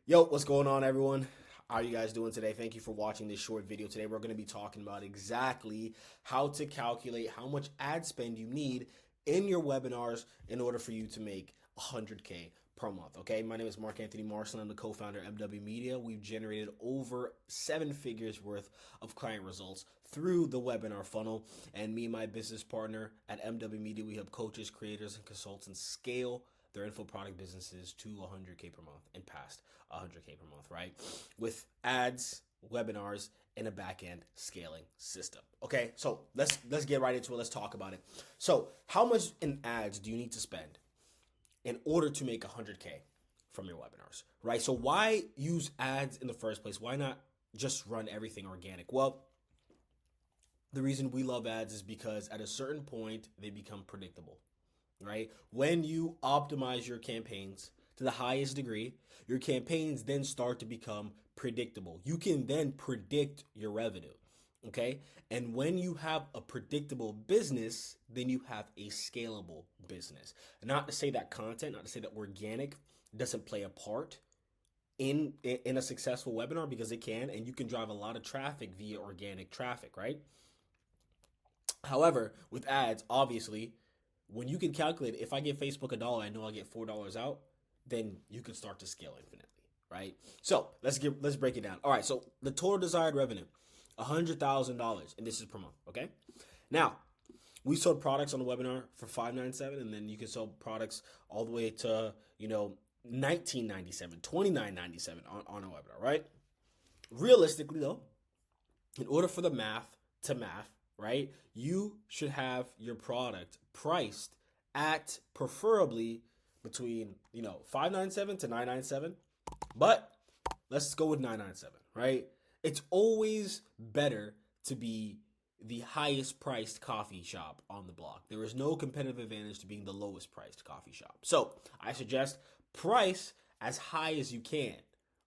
Yo, what's going on, everyone? How are you guys doing today? Thank you for watching this short video. Today, we're going to be talking about exactly how to calculate how much ad spend you need in your webinars in order for you to make 100K per month. Okay, my name is Marc-Anthony Marshall. I'm the co-founder of MW Media. We've generated over 7 figures worth of client results through the webinar funnel. And me and my business partner at MW Media, we help coaches, creators, and consultants scale their info product businesses to 100K per month and past 100K per month, right? With ads, webinars, and a back-end scaling system. Okay, so let's get right into it. Let's talk about it. So, how much in ads do you need to spend in order to make 100K from your webinars, right? So, why use ads in the first place? Why not just run everything organic? Well, the reason we love ads is because at a certain point they become predictable, right? When you optimize your campaigns to the highest degree, your campaigns then start to become predictable. You can then predict your revenue, okay? And when you have a predictable business, then you have a scalable business. Not to say that content, not to say that organic doesn't play a part in a successful webinar, because it can, and you can drive a lot of traffic via organic traffic, right? However, with ads, obviously, when you can calculate, if I give Facebook $1, I know I'll get $4 out, then you can start to scale infinitely, right? So let's break it down. All right, so the total desired revenue, $100,000, and this is per month, okay? Now, we sold products on the webinar for $597, and then you can sell products all the way to, $1997, $29.97 on a webinar, right? Realistically, though, in order for the math to math, right, you should have your product priced at preferably between, 597 to 997, but let's go with 997, right? It's always better to be the highest priced coffee shop on the block. There is no competitive advantage to being the lowest priced coffee shop. So I suggest price as high as you can,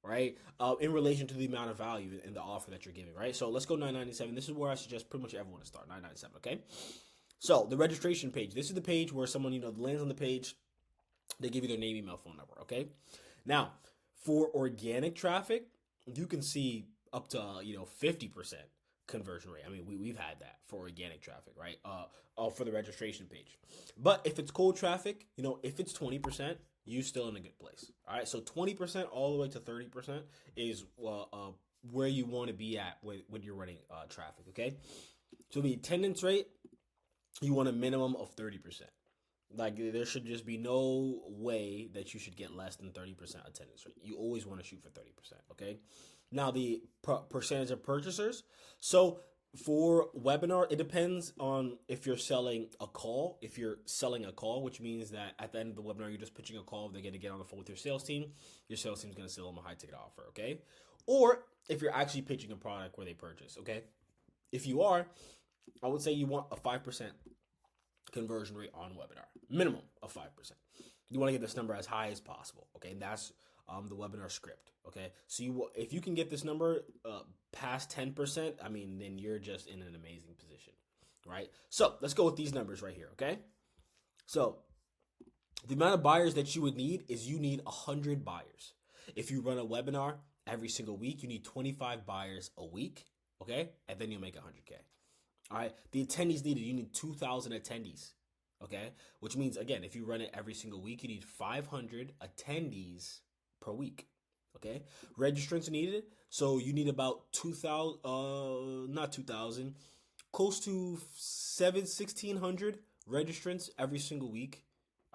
right? In relation to the amount of value in the offer that you're giving, right? So let's go 997. This is where I suggest pretty much everyone to start, 997, okay? So the registration page, this is the page where someone, lands on the page, they give you their name, email, phone number, okay? Now, for organic traffic, you can see up to, 50% conversion rate. I mean, we've had that for organic traffic, right? For the registration page. But if it's cold traffic, if it's 20%, you're still in a good place. All right, so 20% all the way to 30% is where you want to be at when you're running traffic, okay? So the attendance rate, you want a minimum of 30%. Like, there should just be no way that you should get less than 30% attendance rate. You always want to shoot for 30%, okay? Now, the percentage of purchasers. So for webinar, it depends on if you're selling a call. If you're selling a call, which means that at the end of the webinar, you're just pitching a call, they're going to get on the phone with your sales team is going to sell them a high ticket offer, okay? Or if you're actually pitching a product where they purchase, okay? If you are, I would say you want a 5% conversion rate on webinar, minimum of 5%. You want to get this number as high as possible, okay? And that's the webinar script, okay? So if you can get this number past 10%, I mean, then you're just in an amazing position, right? So let's go with these numbers right here, okay? So the amount of buyers that you would need is you need 100 buyers. If you run a webinar every single week, you need 25 buyers a week, okay? And then you'll make 100K. All right, the attendees needed, you need 2,000 attendees, okay? Which means, again, if you run it every single week, you need 500 attendees per week, okay? Registrants needed, so you need about 2,000, not 2,000, close to 1,600 registrants every single week,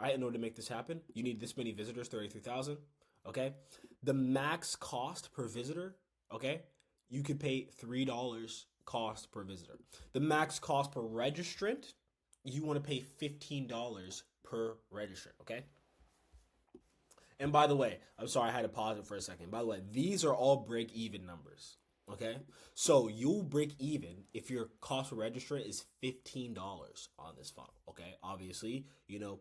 all right? In order to make this happen, you need this many visitors, 33,000, okay? The max cost per visitor, okay? You could pay $3 cost per visitor. The max cost per registrant, you want to pay $15 per registrant, okay? And by the way, I'm sorry, I had to pause it for a second. By the way, these are all break-even numbers, okay? So you'll break even if your cost per registrant is $15 on this funnel, okay? Obviously, do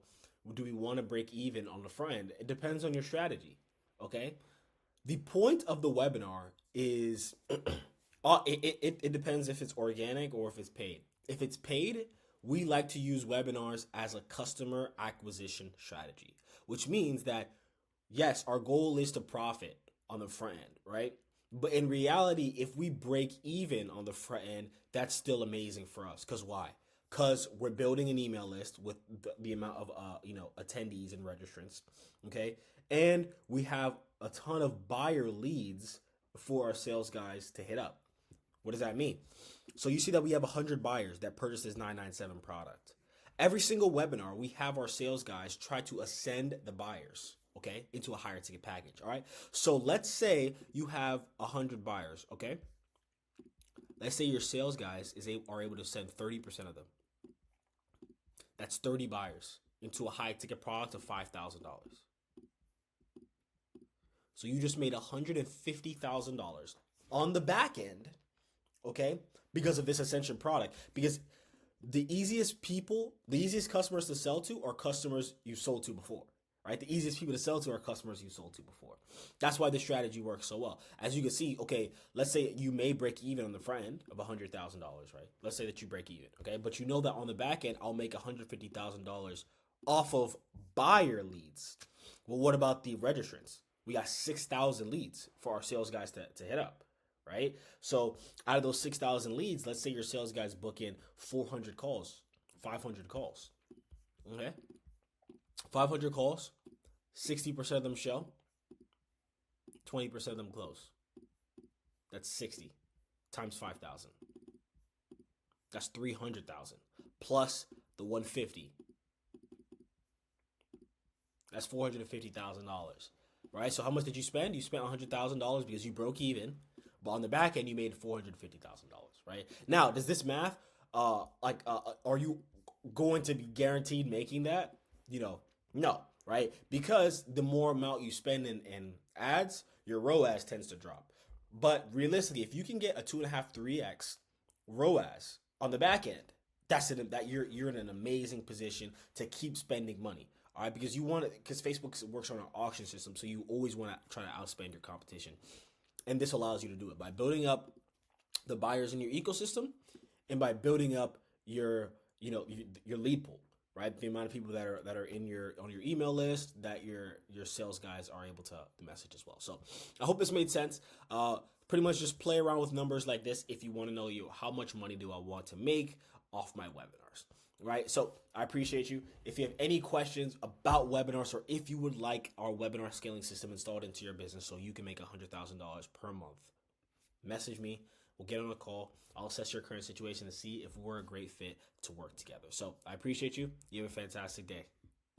we want to break even on the front end? It depends on your strategy, okay? The point of the webinar is it depends if it's organic or if it's paid. If it's paid, we like to use webinars as a customer acquisition strategy, which means that, yes, our goal is to profit on the front end, right? But in reality, if we break even on the front end, that's still amazing for us. Because why? Because we're building an email list with the amount of attendees and registrants, okay? And we have a ton of buyer leads for our sales guys to hit up. What does that mean? So you see that we have 100 buyers that purchased this 997 product. Every single webinar, we have our sales guys try to ascend the buyers, okay, into a higher ticket package, all right? So let's say you have 100 buyers, okay? Let's say your sales guys are able to send 30% of them. That's 30 buyers into a high ticket product of $5,000. So you just made $150,000 on the back end, okay, because of this Ascension product. Because the easiest customers to sell to are customers you sold to before, right? The easiest people to sell to are customers you sold to before. That's why this strategy works so well. As you can see, okay, let's say you may break even on the front end of $100,000, right? Let's say that you break even, okay? But you know that on the back end, I'll make $150,000 off of buyer leads. Well, what about the registrants? We got 6,000 leads for our sales guys to hit up, right? So out of those 6,000 leads, let's say your sales guys book in 400 calls, 500 calls, okay? 500 calls, 60% of them show, 20% of them close. That's 60 times 5,000. That's 300,000 plus the 150. That's $450,000, right? So how much did you spend? You spent $100,000 because you broke even, but on the back end you made $450,000, right? Now, does this math, are you going to be guaranteed making that? No, right? Because the more amount you spend in ads, your ROAS tends to drop. But realistically, if you can get a 2.5, 3x ROAS on the back end, you're in an amazing position to keep spending money. All right, because Facebook works on an auction system, so you always want to try to outspend your competition, and this allows you to do it by building up the buyers in your ecosystem, and by building up your lead pool, right? The amount of people that are on your email list that your sales guys are able to message as well. So I hope this made sense. Pretty much just play around with numbers like this if you want to know how much money do I want to make off my webinars. Right? So I appreciate you. If you have any questions about webinars, or if you would like our webinar scaling system installed into your business so you can make $100,000 per month, message me. We'll get on a call. I'll assess your current situation to see if we're a great fit to work together. So I appreciate you. You have a fantastic day.